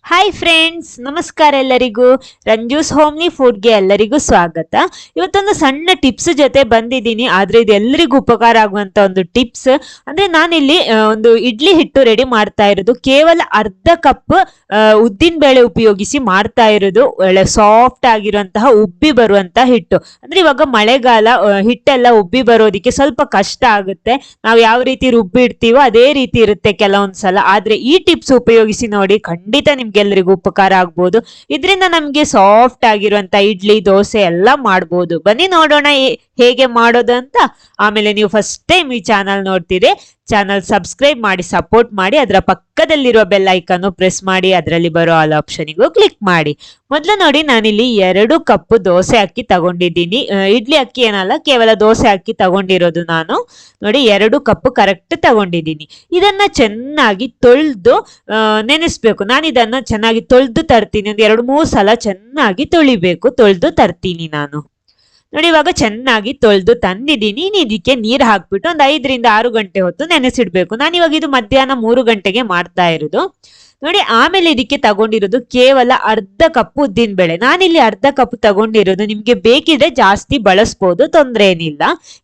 Hi friends, ನಮಸ್ಕಾರ ಎಲ್ಲರಿಗೂ. ರಂಜೂಸ್ homely ಫುಡ್ಗೆ ಎಲ್ಲರಿಗೂ ಸ್ವಾಗತ. ಇವತ್ತೊಂದು ಸಣ್ಣ ಟಿಪ್ಸ್ ಜೊತೆ ಬಂದಿದ್ದೀನಿ. ಆದ್ರೆ ಇದು ಎಲ್ಲರಿಗೂ ಉಪಕಾರ ಆಗುವಂತ ಒಂದು ಟಿಪ್ಸ್. ಅಂದ್ರೆ ನಾನಿಲ್ಲಿ ಒಂದು ಇಡ್ಲಿ ಹಿಟ್ಟು ರೆಡಿ ಮಾಡ್ತಾ ಇರೋದು. ಕೇವಲ ಅರ್ಧ ಕಪ್ ಉದ್ದಿನ ಬೇಳೆ ಉಪಯೋಗಿಸಿ ಮಾಡ್ತಾ ಇರೋದು. ಒಳ್ಳೆ ಸಾಫ್ಟ್ ಆಗಿರುವಂತಹ ಉಬ್ಬಿ ಬರುವಂತಹ ಹಿಟ್ಟು. ಅಂದ್ರೆ ಇವಾಗ ಮಳೆಗಾಲ, ಹಿಟ್ಟೆಲ್ಲ ಉಬ್ಬಿ ಬರೋದಿಕ್ಕೆ ಸ್ವಲ್ಪ ಕಷ್ಟ ಆಗುತ್ತೆ. ನಾವು ಯಾವ ರೀತಿ ರುಬ್ಬಿಡ್ತೀವೋ ಅದೇ ರೀತಿ ಇರುತ್ತೆ ಕೆಲವೊಂದ್ಸಲ. ಆದ್ರೆ ಈ ಟಿಪ್ಸ್ ಉಪಯೋಗಿಸಿ ನೋಡಿ, ಖಂಡಿತ ನಿಮ್ಗೆಲ್ಲರಿಗೂ ಉಪಕಾರ ಆಗ್ಬೋದು. ಇದರಿಂದ ನಮ್ಗೆ ಸಾಫ್ಟ್ ಆಗಿರುವಂತ ಇಡ್ಲಿ, ದೋಸೆ ಎಲ್ಲ ಮಾಡ್ಬೋದು. ಬನ್ನಿ ನೋಡೋಣ ಹೇಗೆ ಮಾಡೋದು ಅಂತ. ಆಮೇಲೆ ನೀವು ಫಸ್ಟ್ ಟೈಮ್ ಈ ಚಾನಲ್ ನೋಡ್ತಿದ್ರೆ ಚಾನಲ್ ಸಬ್ಸ್ಕ್ರೈಬ್ ಮಾಡಿ ಸಪೋರ್ಟ್ ಮಾಡಿ. ಅದರ ಪಕ್ಕದಲ್ಲಿರುವ ಬೆಲ್ ಐಕನ್ ಪ್ರೆಸ್ ಮಾಡಿ, ಅದರಲ್ಲಿ ಬರೋ ಆಲ್ ಆಪ್ಷನ್ಗೂ ಕ್ಲಿಕ್ ಮಾಡಿ. ಮೊದಲು ನೋಡಿ, ನಾನಿಲ್ಲಿ 2 ಕಪ್ ದೋಸೆ ಅಕ್ಕಿ ತಗೊಂಡಿದ್ದೀನಿ. ಇಡ್ಲಿ ಅಕ್ಕಿ ಏನಲ್ಲ, ಕೇವಲ ದೋಸೆ ಅಕ್ಕಿ ತಗೊಂಡಿರೋದು ನಾನು. ನೋಡಿ 2 ಕಪ್ ಕರೆಕ್ಟ್ ತಗೊಂಡಿದ್ದೀನಿ. ಇದನ್ನ ಚೆನ್ನಾಗಿ ತೊಳೆದು ನೆನೆಸ್ಬೇಕು. ನಾನು ಇದನ್ನ ಚೆನ್ನಾಗಿ ತೊಳೆದು ತರ್ತೀನಿ. ಒಂದು 2-3 ಸಲ ಚೆನ್ನಾಗಿ ತೊಳಿಬೇಕು. ತೊಳೆದು ತರ್ತೀನಿ ನಾನು. ನೋಡಿ ಇವಾಗ ಚೆನ್ನಾಗಿ ತೊಳೆದು ತಂದಿದ್ದೀನಿ. ಇದಕ್ಕೆ ನೀರು ಹಾಕ್ಬಿಟ್ಟು ಒಂದು 5ರಿಂದ 6 ಗಂಟೆ ಹೊತ್ತು ನೆನೆಸಿಡ್ಬೇಕು. ನಾನು ಇವಾಗ ಇದು ಮಧ್ಯಾಹ್ನ 3 ಗಂಟೆಗೆ ಮಾಡ್ತಾ ಇರೋದು. ನೋಡಿ, ಆಮೇಲೆ ಇದಕ್ಕೆ ತಗೊಂಡಿರೋದು ಕೇವಲ ಅರ್ಧ ಕಪ್ ಉದ್ದಿನ ಬೇಳೆ. ನಾನಿಲ್ಲಿ ಅರ್ಧ ಕಪ್ ತಗೊಂಡಿರೋದು. ನಿಮ್ಗೆ ಬೇಕಿದ್ರೆ ಜಾಸ್ತಿ ಬಳಸ್ಬೋದು, ತೊಂದ್ರೆ ಏನಿಲ್ಲ.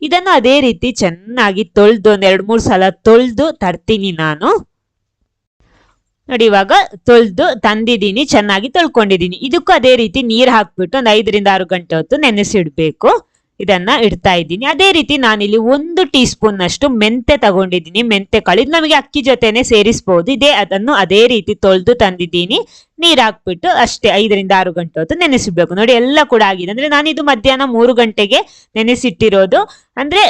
ಇದನ್ನು ಅದೇ ರೀತಿ ಚೆನ್ನಾಗಿ ತೊಳೆದು ಒಂದು 2-3 ಸಲ ತೊಳೆದು ತರ್ತೀನಿ ನಾನು. ನೋಡಿ ಇವಾಗ ತೊಳೆದು ತಂದಿದ್ದೀನಿ, ಚೆನ್ನಾಗಿ ತೊಳ್ಕೊಂಡಿದ್ದೀನಿ. ಇದಕ್ಕೂ ಅದೇ ರೀತಿ ನೀರು ಹಾಕ್ಬಿಟ್ಟು ಒಂದು 5ರಿಂದ 6 ಗಂಟೆ ಹೊತ್ತು ನೆನೆಸಿಡ್ಬೇಕು. ಇದನ್ನ ಇಡ್ತಾ ಇದ್ದೀನಿ. ಅದೇ ರೀತಿ ನಾನಿಲ್ಲಿ 1 ಟೀ ಸ್ಪೂನ್ ಅಷ್ಟು ಮೆಂತೆ ತಗೊಂಡಿದ್ದೀನಿ. ಮೆಂತೆ ಕಾಳು ಇದು ನಮಗೆ ಅಕ್ಕಿ ಜೊತೆನೆ ಸೇರಿಸಬಹುದು. ಅದನ್ನು ಅದೇ ರೀತಿ ತೊಳೆದು ತಂದಿದ್ದೀನಿ. ನೀರ್ ಹಾಕ್ಬಿಟ್ಟು ಅಷ್ಟೇ 5ರಿಂದ 6 ಗಂಟೆ ಹೊತ್ತು ನೆನೆಸಿಡ್ಬೇಕು. ನೋಡಿ ಎಲ್ಲ ಕೂಡ ಆಗಿದೆ. ಅಂದ್ರೆ ನಾನಿದು ಮಧ್ಯಾಹ್ನ 3 ಗಂಟೆಗೆ ನೆನೆಸಿಟ್ಟಿರೋದು. ಅಂದ್ರೆ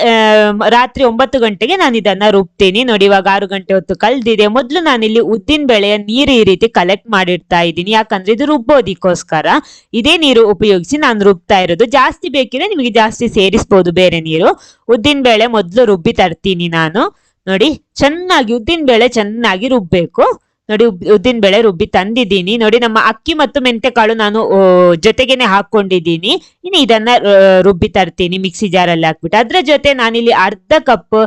ರಾತ್ರಿ 9 ಗಂಟೆಗೆ ನಾನು ಇದನ್ನ ರುಬ್ತೀನಿ. ನೋಡಿ ಇವಾಗ 6 ಗಂಟೆ ಹೊತ್ತು ಕಳೆದಿದೆ. ಮೊದಲು ನಾನಿಲ್ಲಿ ಉದ್ದಿನ ಬೇಳೆಯ ನೀರು ಈ ರೀತಿ ಕಲೆಕ್ಟ್ ಮಾಡಿಡ್ತಾ ಇದ್ದೀನಿ. ಯಾಕಂದ್ರೆ ಇದು ರುಬ್ಬೋದಿಕ್ಕೋಸ್ಕರ ಇದೇ ನೀರು ಉಪಯೋಗಿಸಿ ನಾನು ರುಬ್ತಾ ಇರೋದು. ಜಾಸ್ತಿ ಬೇಕಿದ್ರೆ ನಿಮಗೆ ಜಾಸ್ತಿ ಸೇರಿಸಬಹುದು ಬೇರೆ ನೀರು. ಉದ್ದಿನ ಬೇಳೆ ಮೊದಲು ರುಬ್ಬಿ ತರ್ತೀನಿ ನಾನು. ನೋಡಿ ಚೆನ್ನಾಗಿ ಉದ್ದಿನ ಬೇಳೆ ಚೆನ್ನಾಗಿ ರುಬ್ಬೇಕು. ನೋಡಿ ಉದ್ದಿನ ಬೇಳೆ ರುಬ್ಬಿ ತಂದಿದ್ದೀನಿ. ನೋಡಿ ನಮ್ಮ ಅಕ್ಕಿ ಮತ್ತು ಮೆಂತೆ ಕಾಳು ನಾನು ಜೊತೆಗೇನೆ ಹಾಕೊಂಡಿದ್ದೀನಿ. ಇನ್ನು ಇದನ್ನ ರುಬ್ಬಿ ತರ್ತೀನಿ ಮಿಕ್ಸಿ ಜಾರಲ್ಲಿ ಹಾಕ್ಬಿಟ್ಟು. ಅದ್ರ ಜೊತೆ ನಾನಿಲ್ಲಿ ಅರ್ಧ ಕಪ್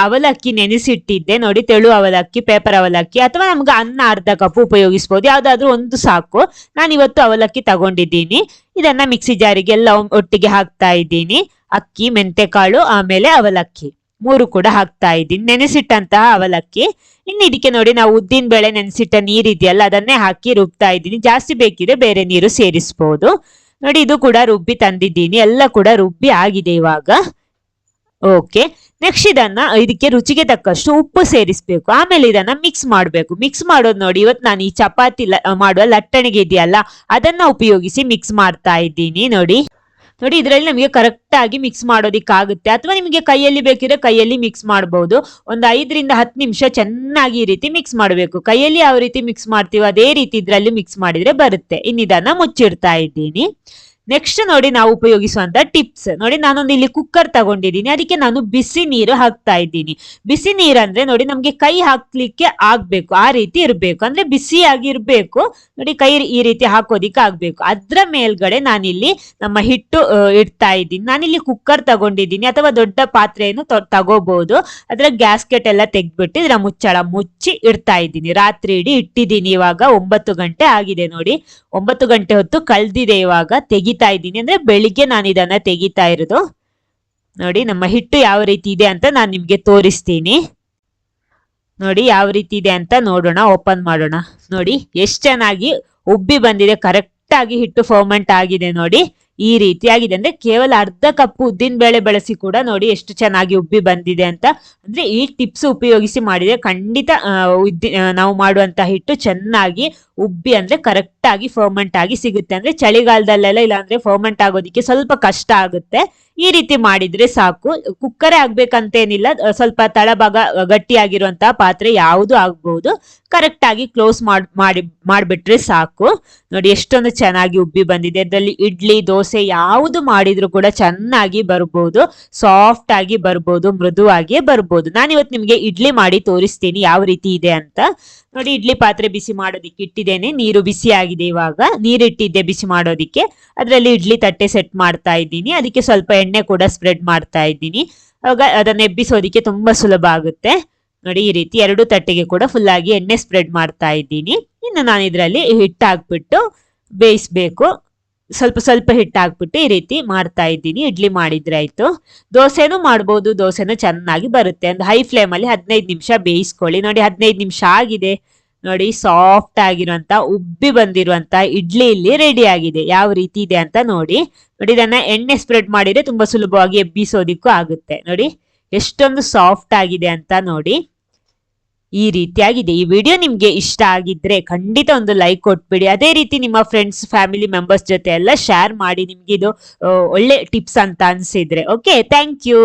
ಅವಲಕ್ಕಿ ನೆನೆಸಿಟ್ಟಿದ್ದೆ. ನೋಡಿ ತೆಳು ಅವಲಕ್ಕಿ, ಪೇಪರ್ ಅವಲಕ್ಕಿ, ಅಥವಾ ನಮ್ಗೆ ಅನ್ನ ಅರ್ಧ ಕಪ್ ಉಪಯೋಗಿಸ್ಬೋದು. ಯಾವ್ದಾದ್ರು ಒಂದು ಸಾಕು. ನಾನು ಇವತ್ತು ಅವಲಕ್ಕಿ ತಗೊಂಡಿದ್ದೀನಿ. ಇದನ್ನ ಮಿಕ್ಸಿ ಜಾರಿಗೆ ಎಲ್ಲ ಒಟ್ಟಿಗೆ ಹಾಕ್ತಾ ಇದ್ದೀನಿ. ಅಕ್ಕಿ, ಮೆಂತೆ ಕಾಳು, ಆಮೇಲೆ ಅವಲಕ್ಕಿ 3 ಕೂಡ ಹಾಕ್ತಾ ಇದ್ದೀನಿ. ನೆನೆಸಿಟ್ಟಂತಹ ಅವಲಕ್ಕಿ. ಇನ್ನು ಇದಕ್ಕೆ ನೋಡಿ, ನಾವು ಉದ್ದಿನ ಬೇಳೆ ನೆನೆಸಿಟ್ಟ ನೀರ್ ಇದೆಯಲ್ಲ, ಅದನ್ನೇ ಹಾಕಿ ರುಬ್ತಾ ಇದ್ದೀನಿ. ಜಾಸ್ತಿ ಬೇಕಿದ್ರೆ ಬೇರೆ ನೀರು ಸೇರಿಸಬಹುದು. ನೋಡಿ ಇದು ಕೂಡ ರುಬ್ಬಿ ತಂದಿದ್ದೀನಿ. ಎಲ್ಲ ಕೂಡ ರುಬ್ಬಿ ಆಗಿದೆ ಇವಾಗ. ಓಕೆ, ನೆಕ್ಸ್ಟ್ ಇದಕ್ಕೆ ರುಚಿಗೆ ತಕ್ಕಷ್ಟು ಉಪ್ಪು ಸೇರಿಸಬೇಕು. ಆಮೇಲೆ ಇದನ್ನ ಮಿಕ್ಸ್ ಮಾಡಬೇಕು. ಮಿಕ್ಸ್ ಮಾಡೋದು ನೋಡಿ, ಇವತ್ತು ನಾನು ಈ ಚಪಾತಿ ಮಾಡುವ ಲಟ್ಟಣಿಗೆ ಇದೆಯಲ್ಲ, ಅದನ್ನ ಉಪಯೋಗಿಸಿ ಮಿಕ್ಸ್ ಮಾಡ್ತಾ ಇದ್ದೀನಿ. ನೋಡಿ ಇದರಲ್ಲಿ ನಮಗೆ ಕರೆಕ್ಟ್ ಆಗಿ ಮಿಕ್ಸ್ ಮಾಡೋದಿಕ್ಕಾಗುತ್ತೆ. ಅಥವಾ ನಿಮಗೆ ಕೈಯಲ್ಲಿ ಬೇಕಿದ್ರೆ ಕೈಯಲ್ಲಿ ಮಿಕ್ಸ್ ಮಾಡಬಹುದು. ಒಂದು 5ರಿಂದ 10 ನಿಮಿಷ ಚೆನ್ನಾಗಿ ಈ ರೀತಿ ಮಿಕ್ಸ್ ಮಾಡಬೇಕು. ಕೈಯಲ್ಲಿ ಯಾವ ರೀತಿ ಮಿಕ್ಸ್ ಮಾಡ್ತೀವೋ ಅದೇ ರೀತಿ ಇದ್ರಲ್ಲಿ ಮಿಕ್ಸ್ ಮಾಡಿದ್ರೆ ಬರುತ್ತೆ. ಇನ್ನಿದನ್ನ ಮುಚ್ಚಿಡ್ತಾ ಇದ್ದೀನಿ. ನೆಕ್ಸ್ಟ್ ನೋಡಿ, ನಾವು ಉಪಯೋಗಿಸುವಂತ ಟಿಪ್ಸ್ ನೋಡಿ. ನಾನೊಂದು ಇಲ್ಲಿ ಕುಕ್ಕರ್ ತಗೊಂಡಿದ್ದೀನಿ. ಅದಕ್ಕೆ ನಾನು ಬಿಸಿ ನೀರು ಹಾಕ್ತಾ ಇದ್ದೀನಿ. ಬಿಸಿ ನೀರು ಅಂದ್ರೆ ನೋಡಿ, ನಮ್ಗೆ ಕೈ ಹಾಕ್ಲಿಕ್ಕೆ ಆಗ್ಬೇಕು, ಆ ರೀತಿ ಇರ್ಬೇಕು. ಅಂದ್ರೆ ಬಿಸಿಯಾಗಿ ಇರ್ಬೇಕು. ನೋಡಿ ಕೈ ಈ ರೀತಿ ಹಾಕೋದಿಕ್ಕೆ ಆಗ್ಬೇಕು. ಅದ್ರ ಮೇಲ್ಗಡೆ ನಾನಿಲ್ಲಿ ನಮ್ಮ ಹಿಟ್ಟು ಇಡ್ತಾ ಇದ್ದೀನಿ. ನಾನಿಲ್ಲಿ ಕುಕ್ಕರ್ ತಗೊಂಡಿದ್ದೀನಿ, ಅಥವಾ ದೊಡ್ಡ ಪಾತ್ರೆಯನ್ನು ತಗೋಬಹುದು. ಅದ್ರ ಗ್ಯಾಸ್ಕೆಟ್ ಎಲ್ಲ ತೆಗ್ದ್ಬಿಟ್ಟು ಇದರ ಮುಚ್ಚಳ ಮುಚ್ಚಿ ಇಡ್ತಾ ಇದ್ದೀನಿ. ರಾತ್ರಿ ಇಡೀ ಇಟ್ಟಿದ್ದೀನಿ. ಇವಾಗ 9 ಗಂಟೆ ಆಗಿದೆ. ನೋಡಿ 9 ಗಂಟೆ ಹೊತ್ತು ಕಳೆದಿದೆ. ಇವಾಗ ತೆಗಿತಾ ಇದ್ದೀನಿ. ಅಂದ್ರೆ ಬೆಳಿಗ್ಗೆ ನಾನು ಇದನ್ನ ತೆಗಿತಾ ಇರೋದು. ನೋಡಿ ನಮ್ಮ ಹಿಟ್ಟು ಯಾವ ರೀತಿ ಇದೆ ಅಂತ ನಾನು ನಿಮ್ಗೆ ತೋರಿಸ್ತೀನಿ. ನೋಡಿ ಯಾವ ರೀತಿ ಇದೆ ಅಂತ ನೋಡೋಣ. ಓಪನ್ ಮಾಡೋಣ. ನೋಡಿ ಎಷ್ಟು ಚೆನ್ನಾಗಿ ಉಬ್ಬಿ ಬಂದಿದೆ. ಕರೆಕ್ಟ್ ಆಗಿ ಹಿಟ್ಟು ಫರ್ಮೆಂಟ್ ಆಗಿದೆ. ನೋಡಿ ಈ ರೀತಿ ಆಗಿದೆ. ಅಂದ್ರೆ ಕೇವಲ ಅರ್ಧ ಕಪ್ ಉದ್ದಿನ ಬೇಳೆ ಬಳಸಿ ಕೂಡ ನೋಡಿ ಎಷ್ಟು ಚೆನ್ನಾಗಿ ಉಬ್ಬಿ ಬಂದಿದೆ ಅಂತ. ಅಂದ್ರೆ ಈ ಟಿಪ್ಸ್ ಉಪಯೋಗಿಸಿ ಮಾಡಿದ್ರೆ ಖಂಡಿತ ನಾವು ಮಾಡುವಂತ ಹಿಟ್ಟು ಚೆನ್ನಾಗಿ ಉಬ್ಬಿ, ಅಂದ್ರೆ ಕರೆಕ್ಟ್ ಆಗಿ ಫರ್ಮೆಂಟ್ ಆಗಿ ಸಿಗುತ್ತೆ. ಅಂದ್ರೆ ಚಳಿಗಾಲದಲ್ಲೆಲ್ಲ ಇಲ್ಲ ಅಂದ್ರೆ ಫರ್ಮೆಂಟ್ ಆಗೋದಿಕ್ಕೆ ಸ್ವಲ್ಪ ಕಷ್ಟ ಆಗುತ್ತೆ. ಈ ರೀತಿ ಮಾಡಿದ್ರೆ ಸಾಕು. ಕುಕ್ಕರೇ ಆಗ್ಬೇಕಂತೇನಿಲ್ಲ. ಸ್ವಲ್ಪ ತಳಭಾಗ ಗಟ್ಟಿಯಾಗಿರುವಂತಹ ಪಾತ್ರೆ ಯಾವುದು ಆಗ್ಬಹುದು. ಕರೆಕ್ಟ್ ಆಗಿ ಕ್ಲೋಸ್ ಮಾಡ್ಬಿಟ್ರೆ ಸಾಕು. ನೋಡಿ ಎಷ್ಟೊಂದು ಚೆನ್ನಾಗಿ ಉಬ್ಬಿ ಬಂದಿದೆ. ಅದರಲ್ಲಿ ಇಡ್ಲಿ, ದೋಸೆ ಯಾವುದು ಮಾಡಿದ್ರು ಕೂಡ ಚೆನ್ನಾಗಿ ಬರ್ಬೋದು. ಸಾಫ್ಟ್ ಆಗಿ ಬರ್ಬೋದು, ಮೃದುವಾಗಿಯೇ ಬರ್ಬೋದು. ನಾನಿವತ್ತು ನಿಮ್ಗೆ ಇಡ್ಲಿ ಮಾಡಿ ತೋರಿಸ್ತೀನಿ ಯಾವ ರೀತಿ ಇದೆ ಅಂತ. ನೋಡಿ ಇಡ್ಲಿ ಪಾತ್ರೆ ಬಿಸಿ ಮಾಡೋದಿಕ್ಕೆ ಇಟ್ಟಿದ್ದೇನೆ. ನೀರು ಬಿಸಿ ಆಗಿದೆ. ಇವಾಗ ನೀರಿಟ್ಟಿದ್ದೆ ಬಿಸಿ ಮಾಡೋದಿಕ್ಕೆ. ಅದರಲ್ಲಿ ಇಡ್ಲಿ ತಟ್ಟೆ ಸೆಟ್ ಮಾಡ್ತಾ ಇದ್ದೀನಿ. ಅದಕ್ಕೆ ಸ್ವಲ್ಪ ಎಣ್ಣೆ ಕೂಡ ಸ್ಪ್ರೆಡ್ ಮಾಡ್ತಾ ಇದ್ದೀನಿ. ಆಗ ಅದನ್ನ ಎಬ್ಬಿಸೋದಿಕ್ಕೆ ತುಂಬಾ ಸುಲಭ ಆಗುತ್ತೆ. ನೋಡಿ ಈ ರೀತಿ 2 ತಟ್ಟೆಗೆ ಕೂಡ ಫುಲ್ ಆಗಿ ಎಣ್ಣೆ ಸ್ಪ್ರೆಡ್ ಮಾಡ್ತಾ ಇದ್ದೀನಿ. ಇನ್ನು ನಾನು ಇದರಲ್ಲಿ ಹಿಟ್ಟು ಹಾಕ್ಬಿಟ್ಟು ಬೇಯಿಸ್ಬೇಕು. ಸ್ವಲ್ಪ ಸ್ವಲ್ಪ ಹಿಟ್ಟು ಹಾಕ್ಬಿಟ್ಟು ಈ ರೀತಿ ಮಾಡ್ತಾ ಇದ್ದೀನಿ. ಇಡ್ಲಿ ಮಾಡಿದ್ರೆ ಆಯ್ತು. ದೋಸೆನೂ ಮಾಡ್ಬೋದು, ದೋಸೆನೂ ಚೆನ್ನಾಗಿ ಬರುತ್ತೆ. ಒಂದು ಹೈ ಫ್ಲೇಮಲ್ಲಿ 15 ನಿಮಿಷ ಬೇಯಿಸ್ಕೊಳ್ಳಿ. ನೋಡಿ 15 ನಿಮಿಷ ಆಗಿದೆ. ನೋಡಿ ಸಾಫ್ಟ್ ಆಗಿರುವಂತ ಉಬ್ಬಿ ಬಂದಿರುವಂತ ಇಡ್ಲಿ ಇಲ್ಲಿ ರೆಡಿ ಆಗಿದೆ. ಯಾವ ರೀತಿ ಇದೆ ಅಂತ ನೋಡಿ. ನೋಡಿ ಇದನ್ನ ಎಣ್ಣೆ ಸ್ಪ್ರೆಡ್ ಮಾಡಿದ್ರೆ ತುಂಬಾ ಸುಲಭವಾಗಿ ಎಬ್ಬಿಸೋದಿಕ್ಕೂ ಆಗುತ್ತೆ. ನೋಡಿ ಎಷ್ಟೊಂದು ಸಾಫ್ಟ್ ಆಗಿದೆ ಅಂತ ನೋಡಿ. ಈ ರೀತಿಯಾಗಿದೆ. ಈ ವಿಡಿಯೋ ನಿಮ್ಗೆ ಇಷ್ಟ ಆಗಿದ್ರೆ ಖಂಡಿತ ಒಂದು ಲೈಕ್ ಕೊಟ್ಬಿಡಿ. ಅದೇ ರೀತಿ ನಿಮ್ಮ ಫ್ರೆಂಡ್ಸ್ ಫ್ಯಾಮಿಲಿ ಮೆಂಬರ್ಸ್ ಜೊತೆ ಎಲ್ಲ ಶೇರ್ ಮಾಡಿ, ನಿಮ್ಗೆ ಇದು ಒಳ್ಳೆ ಟಿಪ್ಸ್ ಅಂತ ಅನ್ಸಿದ್ರೆ. Okay, thank you.